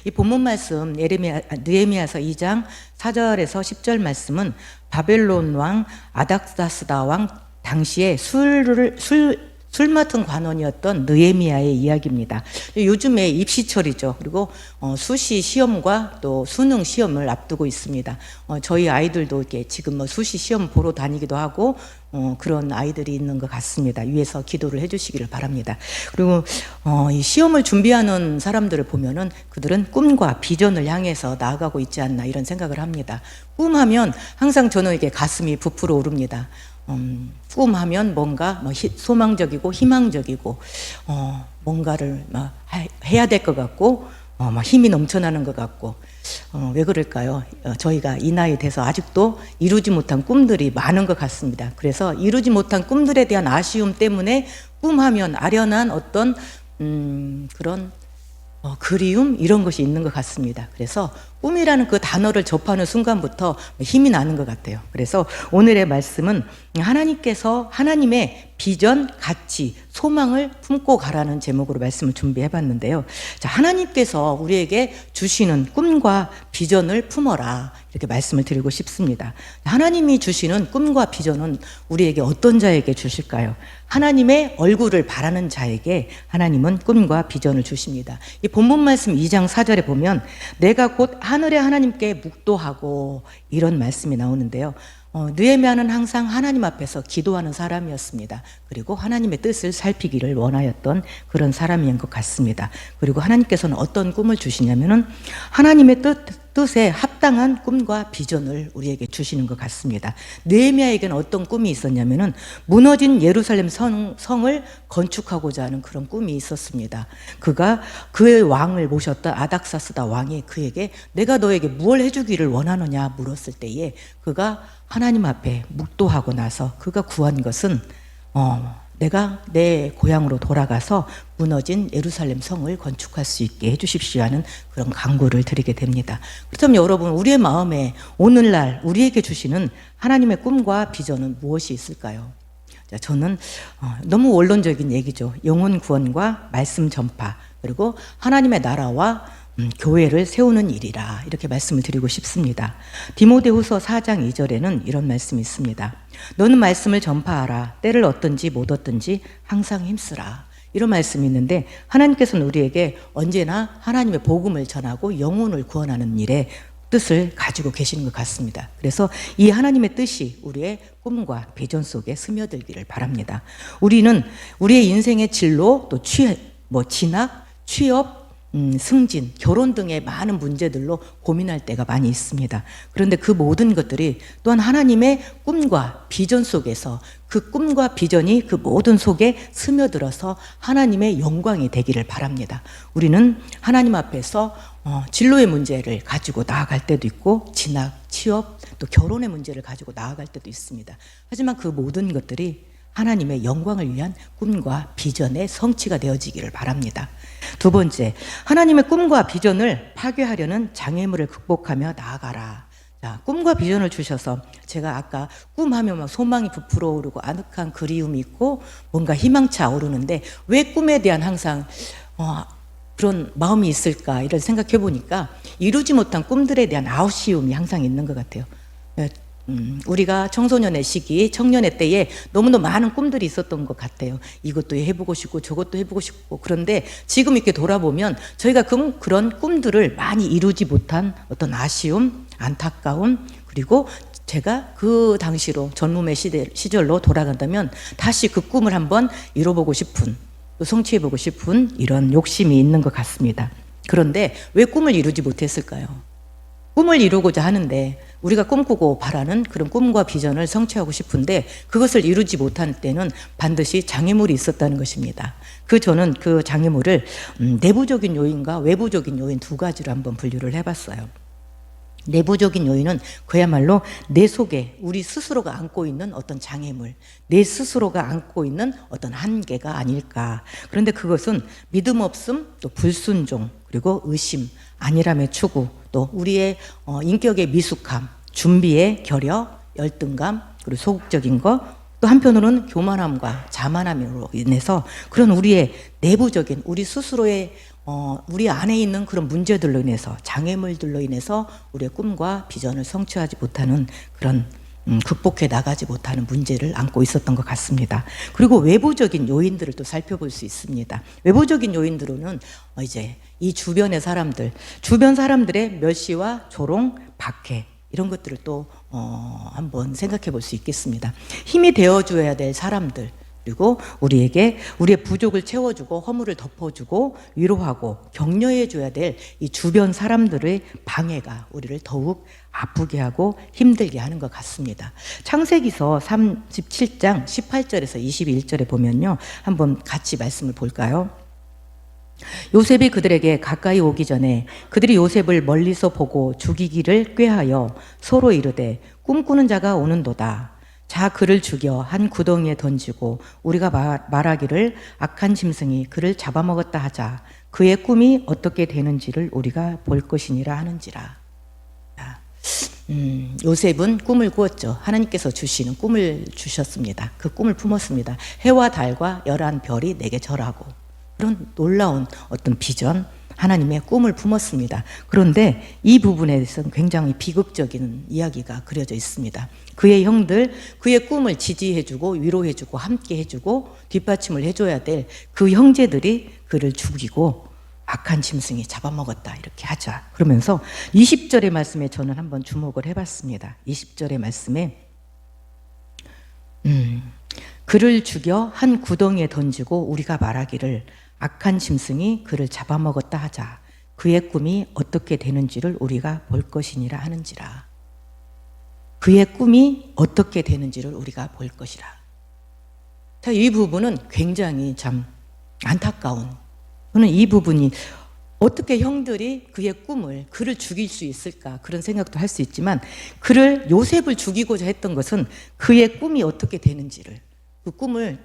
이 본문 말씀 느헤미야서 2장 4절에서 10절 말씀은 바벨론 왕 아닥사스다 왕 당시에 술 맡은 관원이었던 느헤미야의 이야기입니다. 요즘에 입시철이죠. 그리고 수시 시험과 또 수능 시험을 앞두고 있습니다. 저희 아이들도 이렇게 지금 뭐 수시 시험 보러 다니기도 하고 그런 아이들이 있는 것 같습니다. 위에서 기도를 해주시기를 바랍니다. 그리고 이 시험을 준비하는 사람들을 보면은 그들은 꿈과 비전을 향해서 나아가고 있지 않나 이런 생각을 합니다. 꿈하면 항상 저는 이게 가슴이 부풀어 오릅니다. 꿈하면 뭔가 소망적이고 희망적이고 뭔가를 막 해야 될 것 같고 막 힘이 넘쳐나는 것 같고 왜 그럴까요? 저희가 이 나이 돼서 아직도 이루지 못한 꿈들이 많은 것 같습니다. 그래서 이루지 못한 꿈들에 대한 아쉬움 때문에 꿈하면 아련한 어떤 그런 그리움 이런 것이 있는 것 같습니다. 그래서 꿈이라는 그 단어를 접하는 순간부터 힘이 나는 것 같아요. 그래서 오늘의 말씀은 하나님께서 하나님의 비전, 가치, 소망을 품고 가라는 제목으로 말씀을 준비해 봤는데요. 자, 하나님께서 우리에게 주시는 꿈과 비전을 품어라 이렇게 말씀을 드리고 싶습니다. 하나님이 주시는 꿈과 비전은 우리에게 어떤 자에게 주실까요? 하나님의 얼굴을 바라는 자에게 하나님은 꿈과 비전을 주십니다. 이 본문 말씀 2장 4절에 보면 내가 곧 하늘의 하나님께 묵도하고 이런 말씀이 나오는데요. 느헤미야는 항상 하나님 앞에서 기도하는 사람이었습니다. 그리고 하나님의 뜻을 살피기를 원하였던 그런 사람인 것 같습니다. 그리고 하나님께서는 어떤 꿈을 주시냐면은 하나님의 뜻에 합당한 꿈과 비전을 우리에게 주시는 것 같습니다. 느헤미야에게는 어떤 꿈이 있었냐면은 무너진 예루살렘 성을 건축하고자 하는 그런 꿈이 있었습니다. 그가 그의 왕을 모셨던 아닥사스다 왕이 그에게 내가 너에게 무엇을 해주기를 원하느냐 물었을 때에 그가 하나님 앞에 묵도하고 나서 그가 구한 것은 내가 내 고향으로 돌아가서 무너진 예루살렘 성을 건축할 수 있게 해주십시오 하는 그런 간구를 드리게 됩니다. 그렇다면 여러분 우리의 마음에 오늘날 우리에게 주시는 하나님의 꿈과 비전은 무엇이 있을까요? 자, 저는 너무 원론적인 얘기죠. 영혼 구원과 말씀 전파 그리고 하나님의 나라와 교회를 세우는 일이라 이렇게 말씀을 드리고 싶습니다. 디모데후서 4장 2절에는 이런 말씀이 있습니다. 너는 말씀을 전파하라. 때를 얻든지 못 얻든지 항상 힘쓰라. 이런 말씀이 있는데 하나님께서는 우리에게 언제나 하나님의 복음을 전하고 영혼을 구원하는 일에 뜻을 가지고 계시는 것 같습니다. 그래서 이 하나님의 뜻이 우리의 꿈과 비전 속에 스며들기를 바랍니다. 우리는 우리의 인생의 진로 또 진학, 취업, 승진, 결혼 등의 많은 문제들로 고민할 때가 많이 있습니다. 그런데 그 모든 것들이 또한 하나님의 꿈과 비전 속에서 그 꿈과 비전이 그 모든 속에 스며들어서 하나님의 영광이 되기를 바랍니다. 우리는 하나님 앞에서 진로의 문제를 가지고 나아갈 때도 있고 진학, 취업, 또 결혼의 문제를 가지고 나아갈 때도 있습니다. 하지만 그 모든 것들이 하나님의 영광을 위한 꿈과 비전의 성취가 되어지기를 바랍니다. 두 번째, 하나님의 꿈과 비전을 파괴하려는 장애물을 극복하며 나아가라. 자, 꿈과 비전을 주셔서 제가 아까 꿈하면 막 소망이 부풀어 오르고 아늑한 그리움이 있고 뭔가 희망차 오르는데 왜 꿈에 대한 항상 그런 마음이 있을까 이런 생각해 보니까 이루지 못한 꿈들에 대한 아쉬움이 항상 있는 것 같아요. 우리가 청소년의 시기, 청년의 때에 너무나 많은 꿈들이 있었던 것 같아요. 이것도 해보고 싶고 저것도 해보고 싶고 그런데 지금 이렇게 돌아보면 저희가 그런 꿈들을 많이 이루지 못한 어떤 아쉬움, 안타까움 그리고 제가 그 당시로 전무의 시절로 돌아간다면 다시 그 꿈을 한번 이뤄보고 싶은 또 성취해보고 싶은 이런 욕심이 있는 것 같습니다. 그런데 왜 꿈을 이루지 못했을까요? 꿈을 이루고자 하는데 우리가 꿈꾸고 바라는 그런 꿈과 비전을 성취하고 싶은데 그것을 이루지 못한 때는 반드시 장애물이 있었다는 것입니다. 저는 그 장애물을 내부적인 요인과 외부적인 요인 두 가지로 한번 분류를 해봤어요. 내부적인 요인은 그야말로 내 속에 우리 스스로가 안고 있는 어떤 장애물, 내 스스로가 안고 있는 어떤 한계가 아닐까. 그런데 그것은 믿음 없음, 또 불순종, 그리고 의심, 안일함의 추구, 또 우리의 인격의 미숙함, 준비의 결여, 열등감, 그리고 소극적인 것, 또 한편으로는 교만함과 자만함으로 인해서 그런 우리의 내부적인 우리 스스로의 우리 안에 있는 그런 문제들로 인해서 장애물들로 인해서 우리의 꿈과 비전을 성취하지 못하는 그런 극복해 나가지 못하는 문제를 안고 있었던 것 같습니다. 그리고 외부적인 요인들을 또 살펴볼 수 있습니다. 외부적인 요인들로는 이제 이 주변의 사람들, 주변 사람들의 멸시와 조롱, 박해 이런 것들을 또 한번 생각해 볼 수 있겠습니다. 힘이 되어줘야 될 사람들, 그리고 우리에게 우리의 부족을 채워주고 허물을 덮어주고 위로하고 격려해줘야 될 이 주변 사람들의 방해가 우리를 더욱 아프게 하고 힘들게 하는 것 같습니다. 창세기서 37장 18절에서 21절에 보면요, 한번 같이 말씀을 볼까요? 요셉이 그들에게 가까이 오기 전에 그들이 요셉을 멀리서 보고 죽이기를 꾀하여 서로 이르되 꿈꾸는 자가 오는도다. 자 그를 죽여 한 구덩이에 던지고 우리가 말하기를 악한 짐승이 그를 잡아먹었다 하자. 그의 꿈이 어떻게 되는지를 우리가 볼 것이니라 하는지라. 요셉은 꿈을 꾸었죠. 하나님께서 주시는 꿈을 주셨습니다. 그 꿈을 품었습니다. 해와 달과 11별이 내게 절하고, 그런 놀라운 어떤 비전, 하나님의 꿈을 품었습니다. 그런데 이 부분에 대해서는 굉장히 비극적인 이야기가 그려져 있습니다. 그의 형들, 그의 꿈을 지지해주고 위로해주고 함께 해주고 뒷받침을 해줘야 될 그 형제들이 그를 죽이고 악한 짐승이 잡아먹었다 이렇게 하자. 그러면서 20절의 말씀에 저는 한번 주목을 해봤습니다. 20절의 말씀에 그를 죽여 한 구덩이에 던지고 우리가 말하기를 악한 짐승이 그를 잡아먹었다 하자. 그의 꿈이 어떻게 되는지를 우리가 볼 것이니라 하는지라. 그의 꿈이 어떻게 되는지를 우리가 볼 것이라. 자, 이 부분은 굉장히 참 안타까운, 저는 이 부분이 어떻게 형들이 그의 꿈을, 그를 죽일 수 있을까 그런 생각도 할 수 있지만, 그를 요셉을 죽이고자 했던 것은 그의 꿈이 어떻게 되는지를, 그 꿈을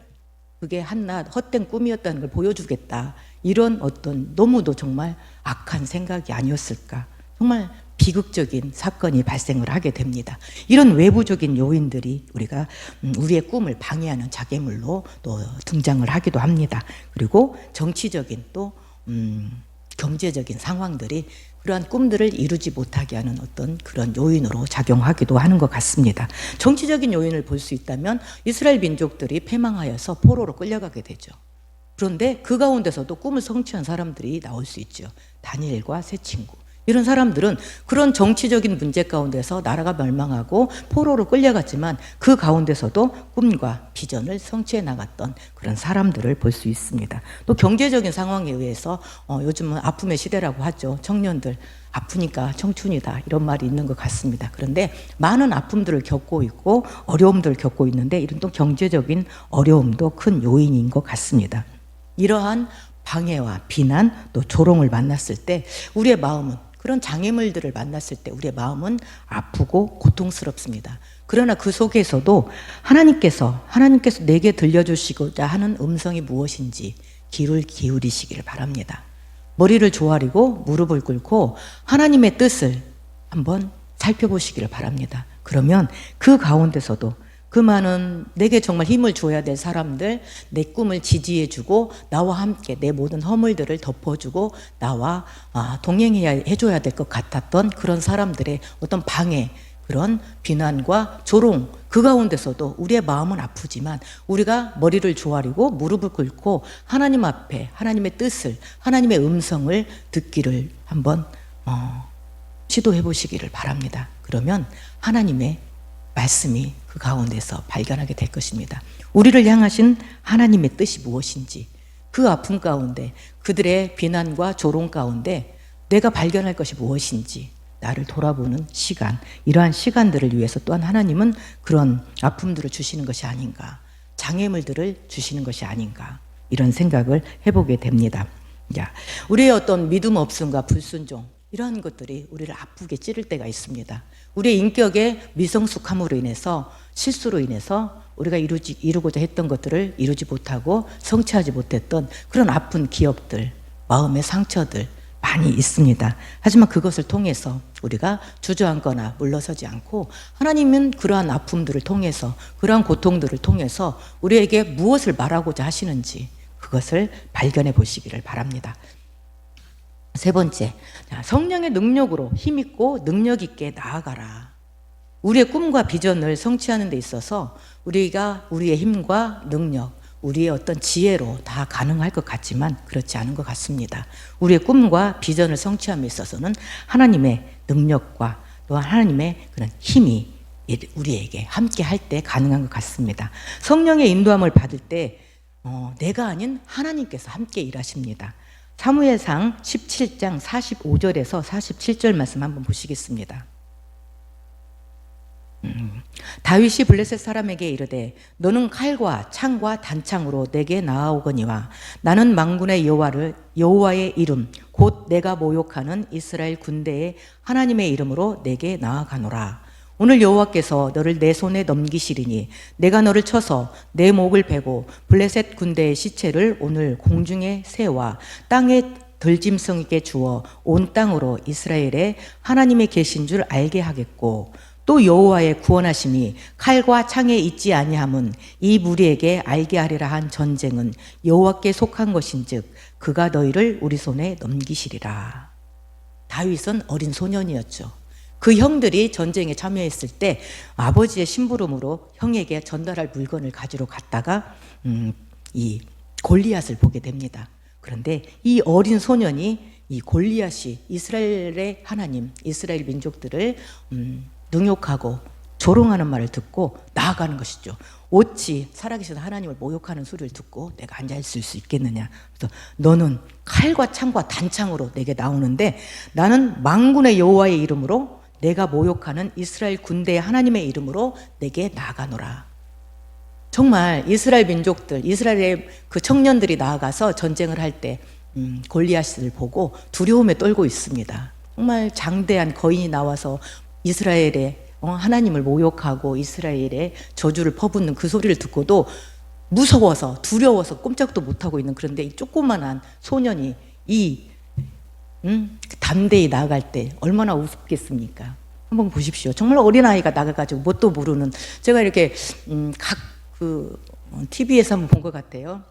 그게 한낱 헛된 꿈이었다는 걸 보여주겠다, 이런 어떤 너무도 정말 악한 생각이 아니었을까. 정말 비극적인 사건이 발생을 하게 됩니다. 이런 외부적인 요인들이 우리가 우리의 꿈을 방해하는 장애물로 또 등장을 하기도 합니다. 그리고 정치적인 또 경제적인 상황들이 그러한 꿈들을 이루지 못하게 하는 어떤 그런 요인으로 작용하기도 하는 것 같습니다. 정치적인 요인을 볼 수 있다면 이스라엘 민족들이 패망하여서 포로로 끌려가게 되죠. 그런데 그 가운데서도 꿈을 성취한 사람들이 나올 수 있죠. 다니엘과 세 친구, 이런 사람들은 그런 정치적인 문제 가운데서 나라가 멸망하고 포로로 끌려갔지만 그 가운데서도 꿈과 비전을 성취해 나갔던 그런 사람들을 볼 수 있습니다. 또 경제적인 상황에 의해서 요즘은 아픔의 시대라고 하죠. 청년들 아프니까 청춘이다 이런 말이 있는 것 같습니다. 그런데 많은 아픔들을 겪고 있고 어려움들을 겪고 있는데, 이런 또 경제적인 어려움도 큰 요인인 것 같습니다. 이러한 방해와 비난 또 조롱을 만났을 때 우리의 마음은, 그런 장애물들을 만났을 때 우리의 마음은 아프고 고통스럽습니다. 그러나 그 속에서도 하나님께서 내게 들려주시고자 하는 음성이 무엇인지 귀를 기울이시기를 바랍니다. 머리를 조아리고 무릎을 꿇고 하나님의 뜻을 한번 살펴보시기를 바랍니다. 그러면 그 가운데서도 그 많은 내게 정말 힘을 줘야 될 사람들, 내 꿈을 지지해주고 나와 함께 내 모든 허물들을 덮어주고 나와 동행해줘야 될 것 같았던 그런 사람들의 어떤 방해, 그런 비난과 조롱, 그 가운데서도 우리의 마음은 아프지만 우리가 머리를 조아리고 무릎을 꿇고 하나님 앞에 하나님의 뜻을, 하나님의 음성을 듣기를 한번 시도해 보시기를 바랍니다. 그러면 하나님의 말씀이 그 가운데서 발견하게 될 것입니다. 우리를 향하신 하나님의 뜻이 무엇인지, 그 아픔 가운데, 그들의 비난과 조롱 가운데 내가 발견할 것이 무엇인지 나를 돌아보는 시간, 이러한 시간들을 위해서 또한 하나님은 그런 아픔들을 주시는 것이 아닌가, 장애물들을 주시는 것이 아닌가, 이런 생각을 해보게 됩니다. 우리의 어떤 믿음 없음과 불순종, 이러한 것들이 우리를 아프게 찌를 때가 있습니다. 우리의 인격의 미성숙함으로 인해서, 실수로 인해서 우리가 이루고자 했던 것들을 이루지 못하고 성취하지 못했던 그런 아픈 기억들, 마음의 상처들, 많이 있습니다. 하지만 그것을 통해서 우리가 주저앉거나 물러서지 않고 하나님은 그러한 아픔들을 통해서 그러한 고통들을 통해서 우리에게 무엇을 말하고자 하시는지 그것을 발견해 보시기를 바랍니다. 세 번째, 성령의 능력으로 힘있고 능력 있게 나아가라. 우리의 꿈과 비전을 성취하는 데 있어서 우리가 우리의 힘과 능력, 우리의 어떤 지혜로 다 가능할 것 같지만 그렇지 않은 것 같습니다. 우리의 꿈과 비전을 성취함에 있어서는 하나님의 능력과 또한 하나님의 그런 힘이 우리에게 함께 할 때 가능한 것 같습니다. 성령의 인도함을 받을 때 내가 아닌 하나님께서 함께 일하십니다. 사무엘상 17장 45절에서 47절 말씀 한번 보시겠습니다. 다윗이 블레셋 사람에게 이르되 너는 칼과 창과 단창으로 내게 나아오거니와 나는 만군의 여호와의 이름 곧 내가 모욕하는 이스라엘 군대의 하나님의 이름으로 내게 나아가노라. 오늘 여호와께서 너를 내 손에 넘기시리니 내가 너를 쳐서 내 목을 베고 블레셋 군대의 시체를 오늘 공중의 새와 땅의 들짐승에게 주어 온 땅으로 이스라엘에 하나님의 계신 줄 알게 하겠고 또 여호와의 구원하심이 칼과 창에 있지 아니함은 이 무리에게 알게 하리라 한 전쟁은 여호와께 속한 것인즉 그가 너희를 우리 손에 넘기시리라. 다윗은 어린 소년이었죠. 그 형들이 전쟁에 참여했을 때 아버지의 심부름으로 형에게 전달할 물건을 가지러 갔다가 이 골리앗을 보게 됩니다. 그런데 이 어린 소년이 이 골리앗이 이스라엘의 하나님, 이스라엘 민족들을 능욕하고 조롱하는 말을 듣고 나아가는 것이죠. 어찌 살아계신 하나님을 모욕하는 소리를 듣고 내가 앉아있을 수 있겠느냐. 그래서 너는 칼과 창과 단창으로 내게 나오는데 나는 만군의 여호와의 이름으로 내가 모욕하는 이스라엘 군대의 하나님의 이름으로 내게 나아가노라. 정말 이스라엘 민족들, 이스라엘의 그 청년들이 나아가서 전쟁을 할 때 골리앗을 보고 두려움에 떨고 있습니다. 정말 장대한 거인이 나와서 이스라엘의 하나님을 모욕하고 이스라엘의 저주를 퍼붓는 그 소리를 듣고도 무서워서 두려워서 꼼짝도 못하고 있는, 그런데 이 조그만한 소년이 담대히 나아갈 때 얼마나 우습겠습니까? 한번 보십시오. 정말 어린아이가 나가가지고 뭣도 모르는, 제가 이렇게 TV에서 한번 본 것 같아요.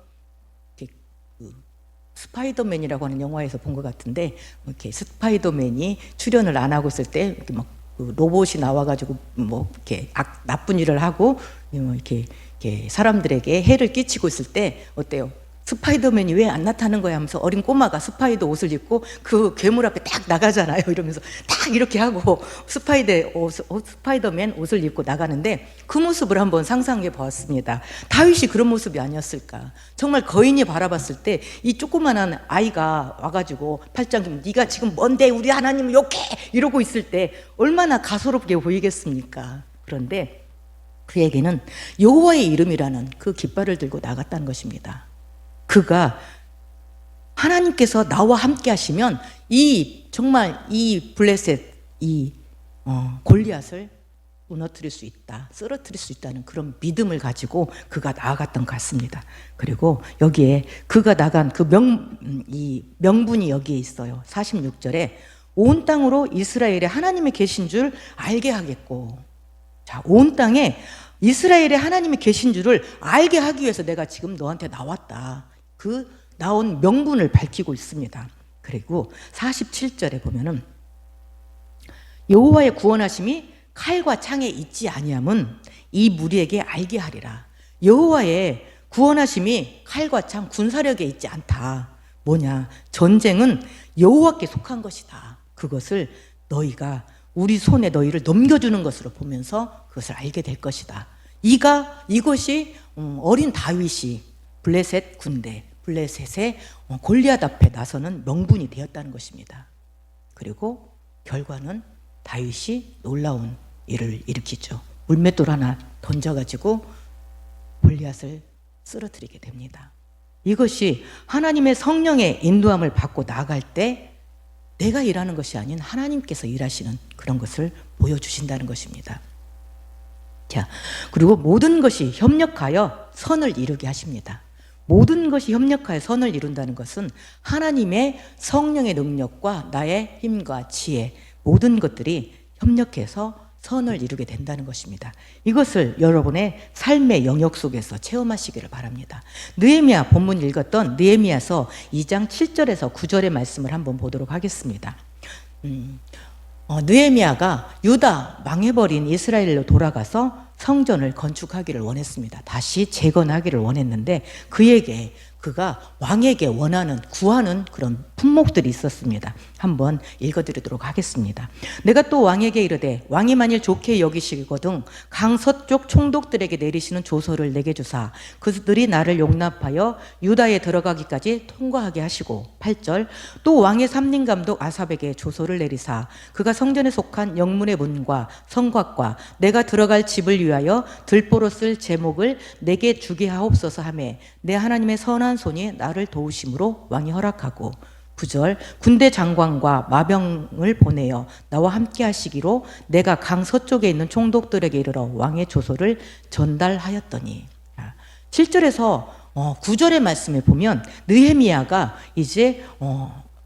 스파이더맨이라고 하는 영화에서 본 것 같은데, 이렇게 스파이더맨이 출연을 안 하고 있을 때 이렇게 막 로봇이 나와가지고 뭐 이렇게 나쁜 일을 하고 이렇게 사람들에게 해를 끼치고 있을 때 어때요? 스파이더맨이 왜 안 나타나는 거야 하면서 어린 꼬마가 스파이더 옷을 입고 그 괴물 앞에 딱 나가잖아요. 이러면서 딱 이렇게 하고 스파이더맨 옷을 입고 나가는데 그 모습을 한번 상상해 보았습니다. 다윗이 그런 모습이 아니었을까? 정말 거인이 바라봤을 때 이 조그만한 아이가 와가지고 팔짱 네가 지금 뭔데 우리 하나님을 욕해 이러고 있을 때 얼마나 가소롭게 보이겠습니까? 그런데 그에게는 여호와의 이름이라는 그 깃발을 들고 나갔다는 것입니다. 그가 하나님께서 나와 함께 하시면 정말 이 블레셋 골리앗을 무너뜨릴 수 있다, 쓰러뜨릴 수 있다는 그런 믿음을 가지고 그가 나아갔던 것 같습니다. 그리고 여기에 그가 나간 그 명분이 여기에 있어요. 46절에 온 땅으로 이스라엘에 하나님이 계신 줄 알게 하겠고, 자, 온 땅에 이스라엘에 하나님이 계신 줄을 알게 하기 위해서 내가 지금 너한테 나왔다. 그 나온 명분을 밝히고 있습니다. 그리고 47절에 보면은 여호와의 구원하심이 칼과 창에 있지 아니함은 이 무리에게 알게 하리라. 여호와의 구원하심이 칼과 창, 군사력에 있지 않다. 뭐냐? 전쟁은 여호와께 속한 것이다. 그것을 너희가 우리 손에 너희를 넘겨주는 것으로 보면서 그것을 알게 될 것이다. 이것이 어린 다윗이 블레셋 군대, 블레셋의 골리앗 앞에 나서는 명분이 되었다는 것입니다. 그리고 결과는 다윗이 놀라운 일을 일으키죠. 물맷돌 하나 던져가지고 골리앗을 쓰러뜨리게 됩니다. 이것이 하나님의 성령의 인도함을 받고 나아갈 때 내가 일하는 것이 아닌 하나님께서 일하시는 그런 것을 보여주신다는 것입니다. 자, 그리고 모든 것이 협력하여 선을 이루게 하십니다. 모든 것이 협력하여 선을 이룬다는 것은 하나님의 성령의 능력과 나의 힘과 지혜, 모든 것들이 협력해서 선을 이루게 된다는 것입니다. 이것을 여러분의 삶의 영역 속에서 체험하시기를 바랍니다. 느헤미야, 본문 읽었던 느헤미야서 2장 7절에서 9절의 말씀을 한번 보도록 하겠습니다. 느헤미야가 유다 망해버린 이스라엘로 돌아가서 성전을 건축하기를 원했습니다. 다시 재건하기를 원했는데 그가 왕에게 구하는 그런 품목들이 있었습니다. 한번 읽어드리도록 하겠습니다. 내가 또 왕에게 이르되 왕이 만일 좋게 여기시거든 강서쪽 총독들에게 내리시는 조서를 내게 주사 그들이 나를 용납하여 유다에 들어가기까지 통과하게 하시고 8절 또 왕의 삼림감독 아삽에게 조서를 내리사 그가 성전에 속한 영문의 문과 성곽과 내가 들어갈 집을 위하여 들보로 쓸 제목을 내게 주게 하옵소서 하매 내 하나님의 선한 손이 나를 도우심으로 왕이 허락하고 9절 군대 장관과 마병을 보내어 나와 함께 하시기로 내가 강 서쪽에 있는 총독들에게 이르러 왕의 조서를 전달하였더니 7절에서 9절의 말씀에 보면 느헤미야가 이제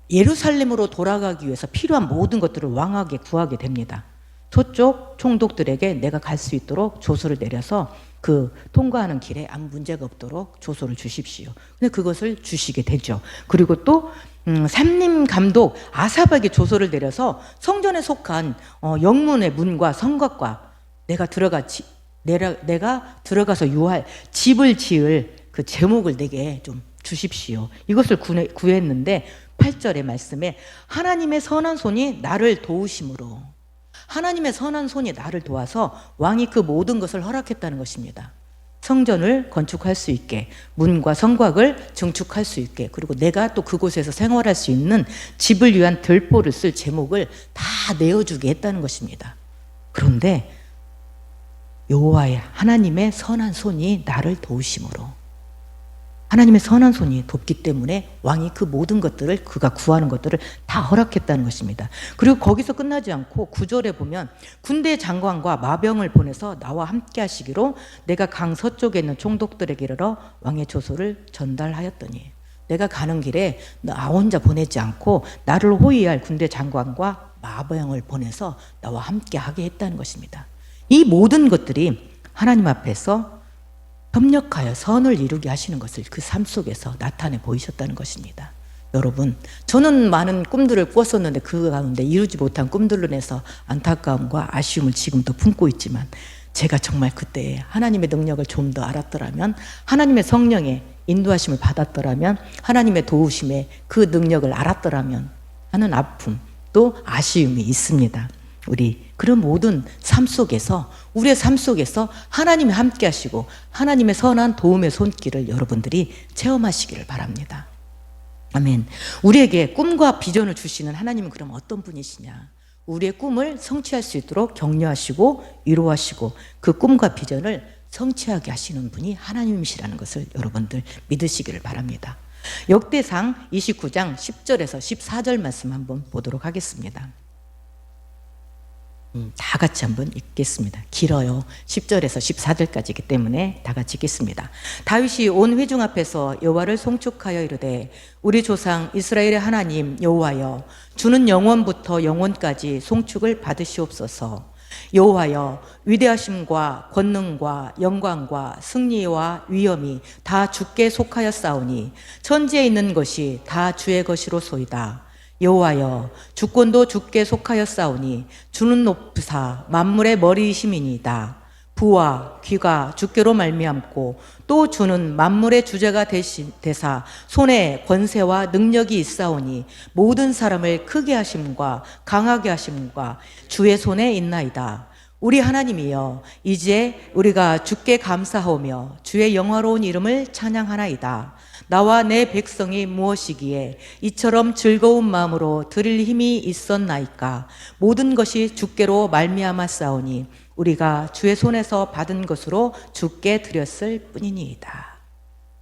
예루살렘으로 돌아가기 위해서 필요한 모든 것들을 왕에게 구하게 됩니다. 서쪽 총독들에게 내가 갈 수 있도록 조서를 내려서 그 통과하는 길에 아무 문제가 없도록 조서를 주십시오. 근데 그것을 주시게 되죠. 그리고 또 삼림 감독 아삽에게 조서를 내려서 성전에 속한 영문의 문과 성곽과 내가 들어가서 유할 집을 지을 그 제목을 내게 좀 주십시오. 이것을 구했는데 8절의 말씀에 하나님의 선한 손이 나를 도우심으로 하나님의 선한 손이 나를 도와서 왕이 그 모든 것을 허락했다는 것입니다. 성전을 건축할 수 있게, 문과 성곽을 증축할 수 있게, 그리고 내가 또 그곳에서 생활할 수 있는 집을 위한 들보를 쓸 제목을 다 내어주게 했다는 것입니다. 그런데 여호와의 하나님의 선한 손이 나를 도우심으로 하나님의 선한 손이 돕기 때문에 왕이 그 모든 것들을 그가 구하는 것들을 다 허락했다는 것입니다. 그리고 거기서 끝나지 않고 9절에 보면 군대 장관과 마병을 보내서 나와 함께 하시기로 내가 강 서쪽에 있는 총독들에게 이르러 왕의 조서를 전달하였더니 내가 가는 길에 나 혼자 보내지 않고 나를 호위할 군대 장관과 마병을 보내서 나와 함께 하게 했다는 것입니다. 이 모든 것들이 하나님 앞에서 협력하여 선을 이루게 하시는 것을 그 삶 속에서 나타내 보이셨다는 것입니다. 여러분, 저는 많은 꿈들을 꾸었었는데 그 가운데 이루지 못한 꿈들로 인해서 안타까움과 아쉬움을 지금도 품고 있지만 제가 정말 그때 하나님의 능력을 좀 더 알았더라면, 하나님의 성령의 인도하심을 받았더라면, 하나님의 도우심의 그 능력을 알았더라면 하는 아픔 또 아쉬움이 있습니다. 우리 그런 모든 삶 속에서, 우리의 삶 속에서 하나님이 함께 하시고 하나님의 선한 도움의 손길을 여러분들이 체험하시기를 바랍니다. 아멘. 우리에게 꿈과 비전을 주시는 하나님은 그럼 어떤 분이시냐? 우리의 꿈을 성취할 수 있도록 격려하시고 위로하시고 그 꿈과 비전을 성취하게 하시는 분이 하나님이시라는 것을 여러분들 믿으시기를 바랍니다. 역대상 29장 10절에서 14절 말씀 한번 보도록 하겠습니다. 다 같이 한번 읽겠습니다. 길어요. 10절에서 14절까지이기 때문에 다 같이 읽겠습니다. 다윗이 온 회중 앞에서 여호와를 송축하여 이르되 우리 조상 이스라엘의 하나님 여호와여, 주는 영원부터 영원까지 송축을 받으시옵소서. 여호와여, 위대하심과 권능과 영광과 승리와 위엄이 다 주께 속하였사오니 천지에 있는 것이 다 주의 것이로소이다. 여호와여, 주권도 주께 속하였사오니 주는 높으사 만물의 머리이심이니이다. 부와 귀가 주께로 말미암고 또 주는 만물의 주제가 되사 손에 권세와 능력이 있사오니 모든 사람을 크게 하심과 강하게 하심과 주의 손에 있나이다. 우리 하나님이여, 이제 우리가 주께 감사하오며 주의 영화로운 이름을 찬양하나이다. 나와 내 백성이 무엇이기에 이처럼 즐거운 마음으로 드릴 힘이 있었나이까? 모든 것이 주께로 말미암았사오니 우리가 주의 손에서 받은 것으로 주께 드렸을 뿐이니이다.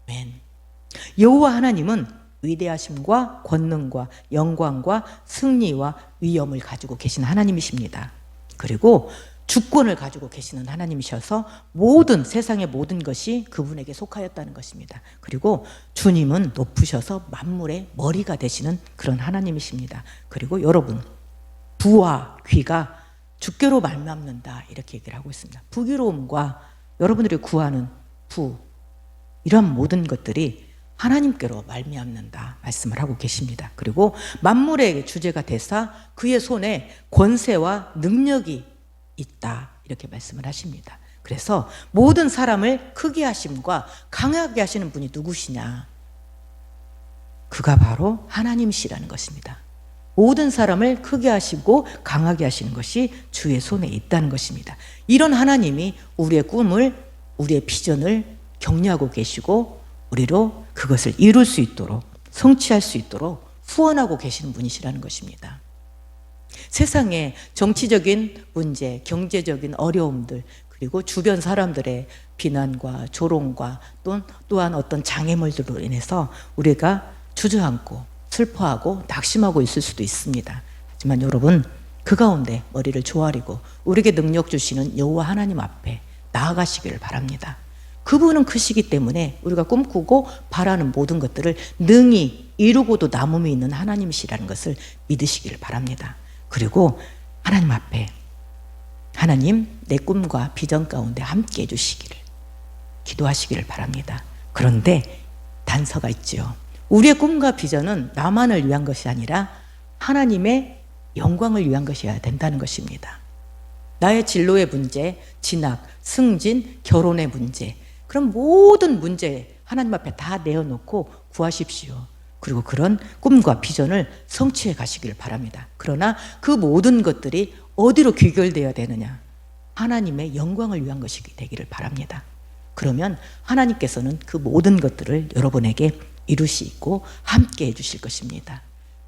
아멘. 여호와 하나님은 위대하심과 권능과 영광과 승리와 위엄을 가지고 계신 하나님이십니다. 그리고 주권을 가지고 계시는 하나님이셔서 모든 세상의 모든 것이 그분에게 속하였다는 것입니다. 그리고 주님은 높으셔서 만물의 머리가 되시는 그런 하나님이십니다. 그리고 여러분, 부와 귀가 주께로 말미암는다 이렇게 얘기를 하고 있습니다. 부귀로움과 여러분들이 구하는 부, 이러한 모든 것들이 하나님께로 말미암는다 말씀을 하고 계십니다. 그리고 만물의 주제가 되사 그의 손에 권세와 능력이 있다 이렇게 말씀을 하십니다. 그래서 모든 사람을 크게 하심과 강하게 하시는 분이 누구시냐? 그가 바로 하나님이시라는 것입니다. 모든 사람을 크게 하시고 강하게 하시는 것이 주의 손에 있다는 것입니다. 이런 하나님이 우리의 꿈을, 우리의 비전을 격려하고 계시고 우리로 그것을 이룰 수 있도록, 성취할 수 있도록 후원하고 계시는 분이시라는 것입니다. 세상의 정치적인 문제, 경제적인 어려움들, 그리고 주변 사람들의 비난과 조롱과 또한 어떤 장애물들로 인해서 우리가 주저앉고 슬퍼하고 낙심하고 있을 수도 있습니다. 하지만 여러분, 그 가운데 머리를 조아리고 우리에게 능력 주시는 여호와 하나님 앞에 나아가시기를 바랍니다. 그분은 크시기 때문에 우리가 꿈꾸고 바라는 모든 것들을 능히 이루고도 남음이 있는 하나님이시라는 것을 믿으시기를 바랍니다. 그리고 하나님 앞에 하나님, 내 꿈과 비전 가운데 함께 해주시기를 기도하시기를 바랍니다. 그런데 단서가 있지요. 우리의 꿈과 비전은 나만을 위한 것이 아니라 하나님의 영광을 위한 것이어야 된다는 것입니다. 나의 진로의 문제, 진학, 승진, 결혼의 문제, 그런 모든 문제 하나님 앞에 다 내어놓고 구하십시오. 그리고 그런 꿈과 비전을 성취해 가시길 바랍니다. 그러나 그 모든 것들이 어디로 귀결되어야 되느냐? 하나님의 영광을 위한 것이 되기를 바랍니다. 그러면 하나님께서는 그 모든 것들을 여러분에게 이루시고 함께 해주실 것입니다.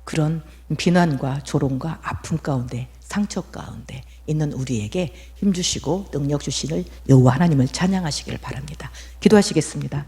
그런 비난과 조롱과 아픔 가운데, 상처 가운데 있는 우리에게 힘주시고 능력 주시는 여호와 하나님을 찬양하시길 바랍니다. 기도하시겠습니다.